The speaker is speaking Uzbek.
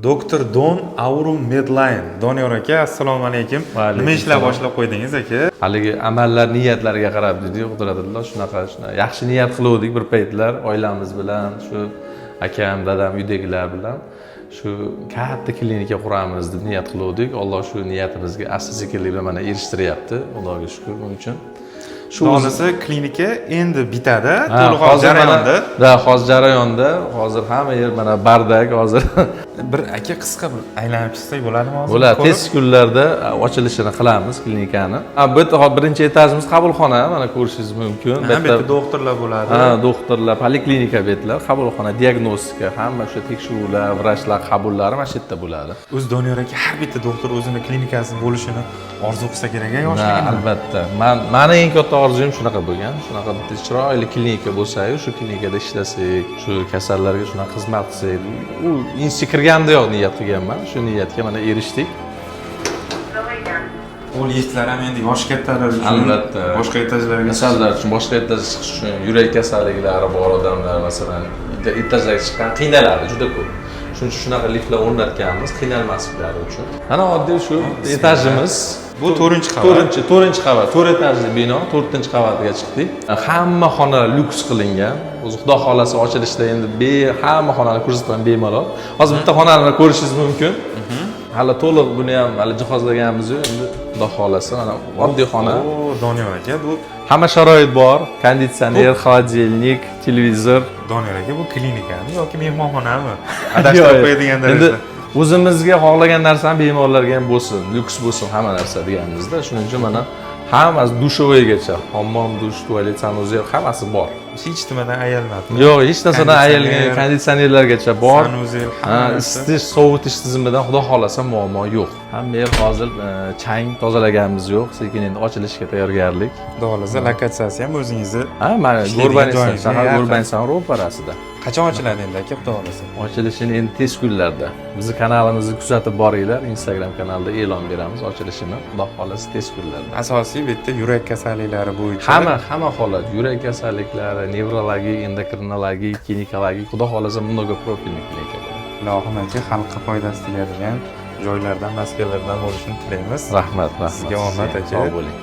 Doktor Don Aurum Medline. Doniyor aka, assalomu alaykum. Nima ishlar boshlab qo'ydingiz aka? Haligi amallar, niyatlarga qarab dedi-yu, Qudratilla shunaqa yaxshi niyat qiluvdik bir paytlar oilamiz bilan, shu akam, dadam, uydagilar bilan shu katta klinika quramiz deb niyat qiluvdik. Alloh shu niyatimizga asta-sekinlik bilan mana erishtiryapti. Xudoga shukr buning uchun. Shu o'zisi klinika endi bitadi, to'liq jarayonda. Hozir jarayonda. Hozir hamma yer mana bardak, hozir bir aka qisqa bir aylanib chiqsak bo'ladimi hozir? Bo'ladi. Tez kunlarda ochilishini qilamiz klinikani. Bu yerda birinchi etajimiz qabulxona, mana ko'rishingiz mumkin. Bu yerda doktorlar bo'ladi. Doktorlar, poliklinika betlar, qabulxona, diagnostika, hamma o'sha tekshiruvlar, vrachlar qabullari mana shu yerda bo'ladi. O'z Doniyor aka har bitta doktor o'zini klinikasi bo'lishini orzu qilsa kerak yoshligida. Albatta. Meni eng katta orzum shunaqa bo'lgan. Shunaqa bitta chiroyli klinika bo'lsa-yu, shu klinikada ishlasak, shu kasallarga shunaqa xizmat qilsak, u instikirganda yo'q niyat qilganman. Shu niyatga mana erishdik. Bu liftlar ham endi yosh kattalar uchun, albatta, boshqa etajlarga kasallar uchun, boshqa etajga chiqish uchun, yurak kasalliklari bor odamlar masalan, etajlarga chiqqan qiynaladi juda ko'p. Shuning uchun shunaqa liftlar o'rnatganmiz, qiynalmasliklari uchun. Mana oddiy shu etajimiz. Bu 4-qavat. 4-qavat, 4 etajli bino, 4-qavatiga chiqdik. Hamma xonalar lyuks qilingan. O'zi Xudo xolasa ochilishda endi hamma xonani ko'rsataman bemalol. Hozir bitta xonani ko'rishingiz mumkin. Hali to'liq buni ham hali jihozlaganmiz yo'q. Endi Xudo xolasa mana oddiy xona. Doniyor aka, bu hamma sharoit bor. Konditsioner, xolodilnik, televizor. Doniyor aka, bu klinikami yoki mehmonxonami? Adashtirib qo'yadigan darajada. O'zimizga xohlagan narsani bemorlarga ham bo'lsin, lyuks bo'lsin hamma narsa deganimizda. Shuning uchun mana hammasi dushovoygacha, hammom, dush, tualet, sanuzel hammasi bor. Hech nimadan ayalmadimi? Yo'q, hech narsadan ayalgan, konditsionerlargacha bor. Sanuzel, isitish, sovutish tizimidan Xudo xolasa muammo yo'q. Hamma yer hozir chang tozalaganimiz yo'q, sekin endi ochilishga tayyorgarlik. Xudo xolasa lokatsiyasi ham o'zingizni. Mana shahar Urbaniston ro'parasida. Qachon ochiladi endi aka, Xudo xolasa? Ochilishini endi tez kunlarda. Bizni kanalimizni kuzatib boringlar, Instagram kanalida e'lon beramiz ochilishini. Xudo xolasa tez kunlarda. Asosiy bu yerda yurak kasalliklari bo'yicha. Hamma holat, yurak kasalliklari, nevrologik, endokrinologik, ginekologik, Xudo xolasa mnogo profilli klinika bo'ladi. Ilohim aka, xalqqa foydasi tegadigan joylardan, maskanlardan bo'lishini tilaymiz. Rahmat. Sizga omad aka. Sog' bo'ling.